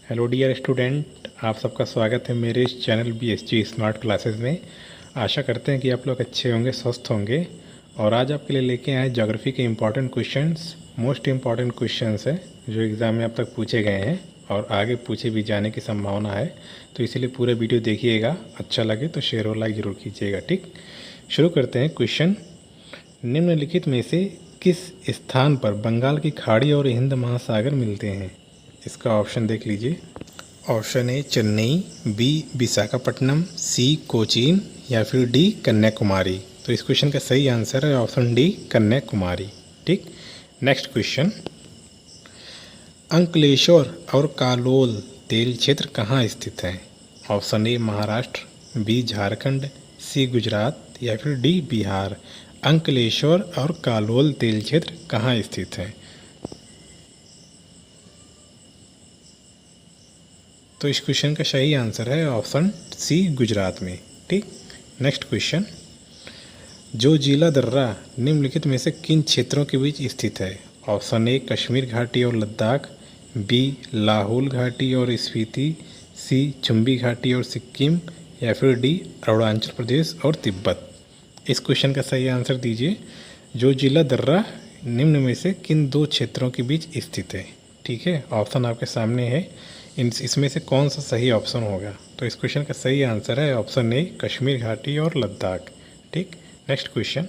Hello dear student, आप सबका स्वागत है मेरे इस चैनल BSG स्मार्ट क्लासेस में। आशा करते हैं कि आप लोग अच्छे होंगे, स्वस्थ होंगे। और आज आपके लिए लेके आए ज्योग्राफी के important questions, most important questions हैं जो एग्ज़ाम में अब तक पूछे गए हैं और आगे पूछे भी जाने की संभावना है। तो इसीलिए पूरा वीडियो देखिएगा, अच्छा लगे तो शेयर और लाइक ज़रूर कीजिएगा। ठीक, शुरू करते हैं। क्वेश्चन, निम्नलिखित में से किस स्थान पर बंगाल की खाड़ी और हिंद महासागर मिलते हैं? इसका ऑप्शन देख लीजिए। Option A Chennai, B Visakhapatnam, C Cochin या फिर डी कन्याकुमारी। तो इस क्वेश्चन का सही आंसर है ऑप्शन डी कन्याकुमारी। ठीक, नेक्स्ट क्वेश्चन, अंकलेश्वर और कालोल तेल क्षेत्र कहाँ स्थित है? Option A Maharashtra, B Jharkhand, C Gujarat या फिर डी बिहार। अंकलेश्वर और कालोल तेल क्षेत्र कहाँ स्थित है? तो इस क्वेश्चन का सही आंसर है ऑप्शन सी गुजरात में। ठीक, नेक्स्ट क्वेश्चन, जो जिला दर्रा निम्नलिखित में से किन क्षेत्रों के बीच स्थित है? ऑप्शन ए कश्मीर घाटी और लद्दाख, बी लाहौल घाटी और स्पीति, सी चुंबी घाटी और सिक्किम या फिर डी अरुणाचल प्रदेश और तिब्बत। इस क्वेश्चन का सही आंसर दीजिए। जो जिला दर्रा निम्न में से किन दो क्षेत्रों के बीच स्थित है? ठीक है, ऑप्शन आपके सामने है, इसमें से कौन सा सही ऑप्शन होगा? तो इस क्वेश्चन का सही आंसर है ऑप्शन ए कश्मीर घाटी और लद्दाख। ठीक, नेक्स्ट क्वेश्चन,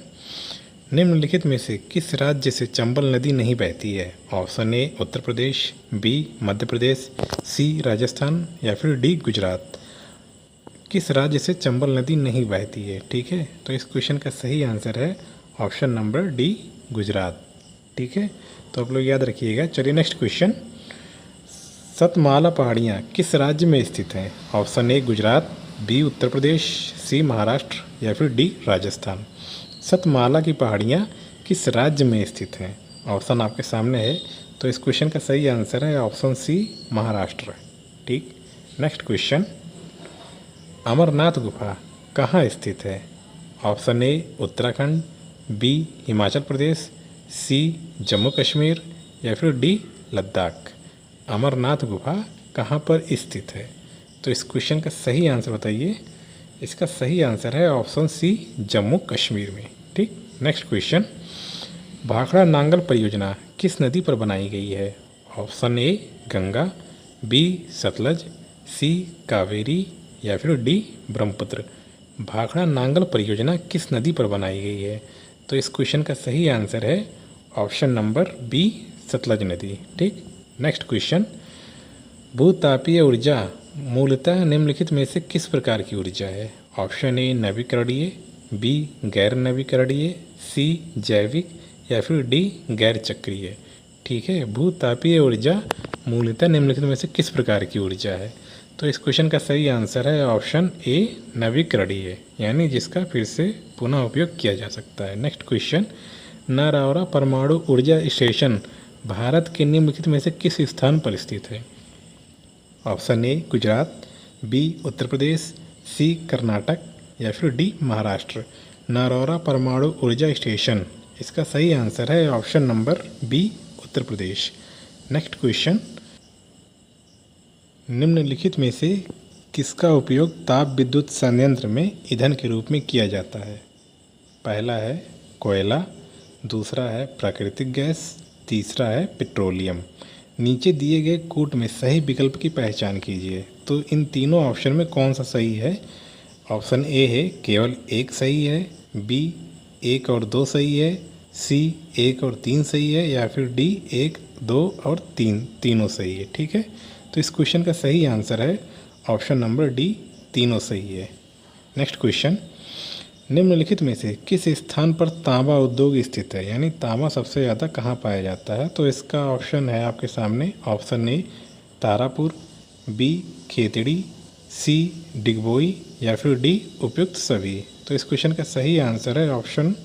निम्नलिखित में से किस राज्य से चंबल नदी नहीं बहती है? Option A Uttar Pradesh, B Madhya Pradesh, C Rajasthan या फिर डी गुजरात। किस राज्य से चंबल नदी नहीं बहती है? ठीक है, तो इस क्वेश्चन का सही आंसर है ऑप्शन नंबर डी गुजरात। ठीक है, तो आप लोग याद रखिएगा। चलिए नेक्स्ट क्वेश्चन, सतमाला पहाड़ियाँ किस राज्य में स्थित हैं? Option A Gujarat, B Uttar Pradesh, सी महाराष्ट्र या फिर डी राजस्थान। सतमाला की पहाड़ियाँ किस राज्य में स्थित हैं? ऑप्शन आपके सामने है, तो इस क्वेश्चन का सही आंसर है ऑप्शन सी महाराष्ट्र। ठीक, नेक्स्ट क्वेश्चन, अमरनाथ गुफा कहाँ स्थित है? Option A Uttarakhand, B Himachal Pradesh, C Jammu Kashmir या फिर डी लद्दाख। अमरनाथ गुफा कहाँ पर स्थित है? तो इस क्वेश्चन का सही आंसर बताइए। इसका सही आंसर है ऑप्शन सी जम्मू कश्मीर में। ठीक, नेक्स्ट क्वेश्चन, भाखड़ा नांगल परियोजना किस नदी पर बनाई गई है? Option A Ganga, B Sutlej, C Kaveri या फिर डी ब्रह्मपुत्र। भाखड़ा नांगल परियोजना किस नदी पर बनाई गई है? तो इस क्वेश्चन का सही आंसर है ऑप्शन नंबर बी सतलज नदी। ठीक, नेक्स्ट क्वेश्चन, भूतापीय ऊर्जा मूलतः निम्नलिखित में से किस प्रकार की ऊर्जा है? ऑप्शन ए नवीकरणीय, बी गैर नवीकरणीय, सी जैविक या फिर डी गैर चक्रीय। ठीक है, भूतापीय ऊर्जा मूलतः निम्नलिखित में से किस प्रकार की ऊर्जा है? तो इस क्वेश्चन का सही आंसर है ऑप्शन ए नवीकरणीय, यानी जिसका फिर से पुनः उपयोग किया जा सकता है। नेक्स्ट क्वेश्चन, नारौरा परमाणु ऊर्जा स्टेशन भारत के निम्नलिखित में से किस स्थान पर स्थित है? ऑप्शन ए गुजरात, बी उत्तर प्रदेश, सी कर्नाटक या फिर डी महाराष्ट्र। नारौरा परमाणु ऊर्जा स्टेशन, इसका सही आंसर है option number B Uttar Pradesh. Next question, निम्नलिखित में से किसका उपयोग ताप विद्युत संयंत्र में ईंधन के रूप में किया जाता है? पहला है कोयला, दूसरा है प्राकृतिक गैस, तीसरा है पेट्रोलियम। नीचे दिए गए कूट में सही विकल्प की पहचान कीजिए। तो इन तीनों ऑप्शन में कौन सा सही है? ऑप्शन ए है केवल एक सही है, बी 1 और 2 सही है, सी 1 और 3 सही है या फिर डी 1, 2 और 3 तीनों सही है। ठीक है, तो इस क्वेश्चन का सही आंसर है ऑप्शन नंबर डी तीनों सही है। नेक्स्ट क्वेश्चन, निम्नलिखित में से किस स्थान पर तांबा उद्योग स्थित है? यानी तांबा सबसे ज़्यादा कहाँ पाया जाता है? तो इसका ऑप्शन है आपके सामने। Option A Tarapur, B Khetri, C Digboi या फिर डी उपयुक्त सभी। तो इस क्वेश्चन का सही आंसर है ऑप्शन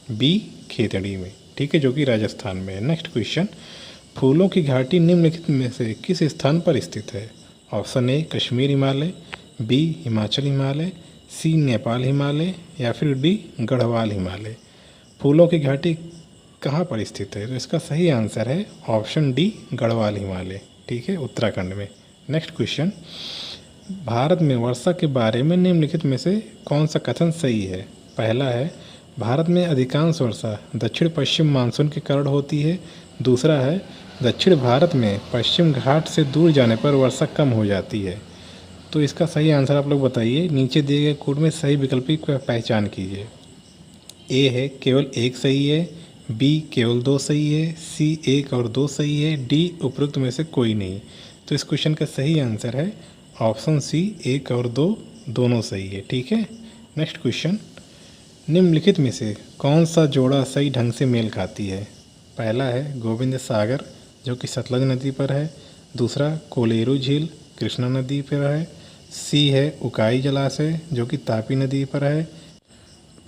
बी खेतड़ी में। ठीक है, जो कि राजस्थान में है। नेक्स्ट क्वेश्चन, फूलों की घाटी निम्नलिखित में से किस स्थान पर स्थित है? Option A Kashmir Himalaya, B Himachal Himalaya, C Nepal Himalaya या फिर डी गढ़वाल हिमालय। फूलों की घाटी कहाँ पर स्थित है? तो इसका सही आंसर है ऑप्शन डी गढ़वाल हिमालय। ठीक है, उत्तराखंड में। नेक्स्ट क्वेश्चन, भारत में वर्षा के बारे में निम्नलिखित में से कौन सा कथन सही है? पहला है, भारत में अधिकांश वर्षा दक्षिण पश्चिम मानसून के कारण होती है। दूसरा है, दक्षिण भारत में पश्चिम घाट से दूर जाने पर वर्षा कम हो जाती है। तो इसका सही आंसर आप लोग बताइए। नीचे दिए गए कोड में सही विकल्प की पहचान कीजिए। ए है केवल एक सही है, बी केवल दो सही है, सी एक और दो सही है, डी उपरोक्त में से कोई नहीं। तो इस क्वेश्चन का सही आंसर है ऑप्शन सी, एक और दो दोनों सही है। ठीक है। नेक्स्ट क्वेश्चन, निम्नलिखित में से कौन सा जोड़ा सही ढंग से मेल खाती है? पहला है गोविंद सागर जो कि सतलज नदी पर है। दूसरा कोलेरू झील कृष्णा नदी पर है। सी है उकाई जलाशय जो कि तापी नदी पर है।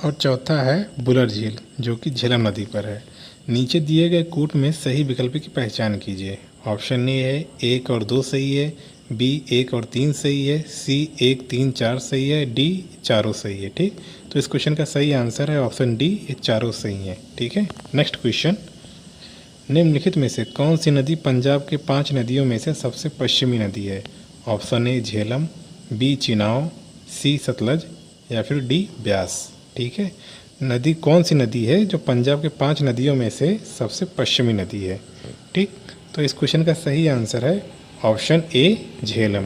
और चौथा है बुलर झील जो कि झेलम नदी पर है। नीचे दिए गए कूट में सही विकल्प की पहचान कीजिए। ऑप्शन ए है एक और दो सही है, बी एक और तीन सही है, सी एक तीन चार सही है, डी चारों सही है। ठीक, तो इस क्वेश्चन का सही आंसर है ऑप्शन डी, ये चारों सही है। ठीक है। नेक्स्ट क्वेश्चन, निम्नलिखित में से कौन सी नदी पंजाब के 5 नदियों में से सबसे पश्चिमी नदी है? Option A Jhelum, B Chenab, C Sutlej या फिर डी ब्यास। ठीक है। नदी कौन सी नदी है जो पंजाब के 5 नदियों में से सबसे पश्चिमी नदी है? ठीक, तो इस क्वेश्चन का सही आंसर है ऑप्शन ए झेलम।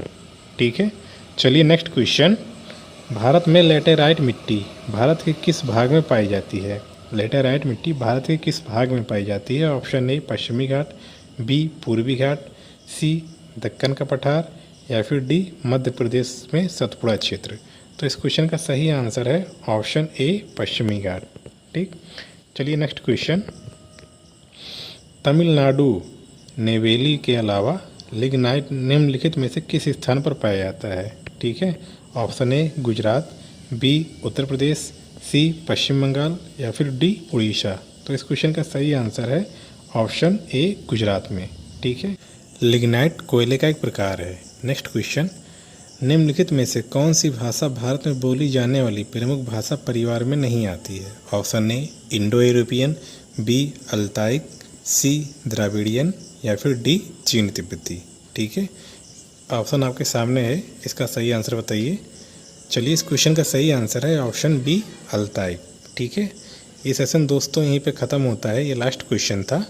ठीक है। चलिए नेक्स्ट क्वेश्चन, भारत में लेटेराइट मिट्टी भारत के किस भाग में पाई जाती है? लेटेराइट मिट्टी भारत के किस भाग में पाई जाती है? ऑप्शन ए पश्चिमी घाट, बी पूर्वी घाट, सी दक्कन का पठार या फिर डी मध्य प्रदेश में सतपुड़ा क्षेत्र। तो इस क्वेश्चन का सही आंसर है ऑप्शन ए पश्चिमी घाट। ठीक, चलिए नेक्स्ट क्वेश्चन, तमिलनाडु नेवेली के अलावा लिग्नाइट निम्नलिखित में से किस स्थान पर पाया जाता है? ठीक है। ऑप्शन ए गुजरात, बी उत्तर प्रदेश, सी पश्चिम बंगाल या फिर डी उड़ीसा। तो इस क्वेश्चन का सही आंसर है ऑप्शन ए गुजरात में। ठीक है। लिग्नाइट कोयले का एक प्रकार है। नेक्स्ट क्वेश्चन, निम्नलिखित में से कौन सी भाषा भारत में बोली जाने वाली प्रमुख भाषा परिवार में नहीं आती है? Option A Indo European, B Altaic, C Dravidian या फिर डी चीन तिब्बती। ठीक है। ऑप्शन आपके सामने है, इसका सही आंसर बताइए। चलिए इस क्वेश्चन का सही आंसर है ऑप्शन बी अल्ताइक। ठीक है। ये सेशन दोस्तों यहीं पे ख़त्म होता है, ये लास्ट क्वेश्चन था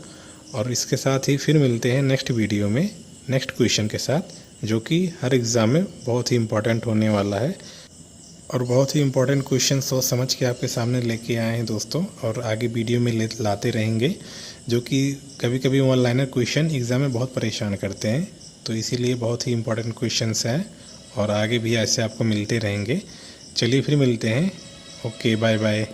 और इसके साथ ही फिर मिलते हैं नेक्स्ट वीडियो में नेक्स्ट क्वेश्चन के साथ, जो कि हर एग्ज़ाम में बहुत ही इम्पोर्टेंट होने वाला है और बहुत ही इम्पोर्टेंट क्वेश्चन सोच समझ के आपके सामने लेके आए हैं दोस्तों, और आगे वीडियो में लाते रहेंगे, जो कि कभी कभी वन लाइनर क्वेश्चन एग्ज़ाम में बहुत परेशान करते हैं। तो इसीलिए बहुत ही इम्पोर्टेंट क्वेश्चंस हैं और आगे भी ऐसे आपको मिलते रहेंगे। चलिए फिर मिलते हैं। Okay, bye bye.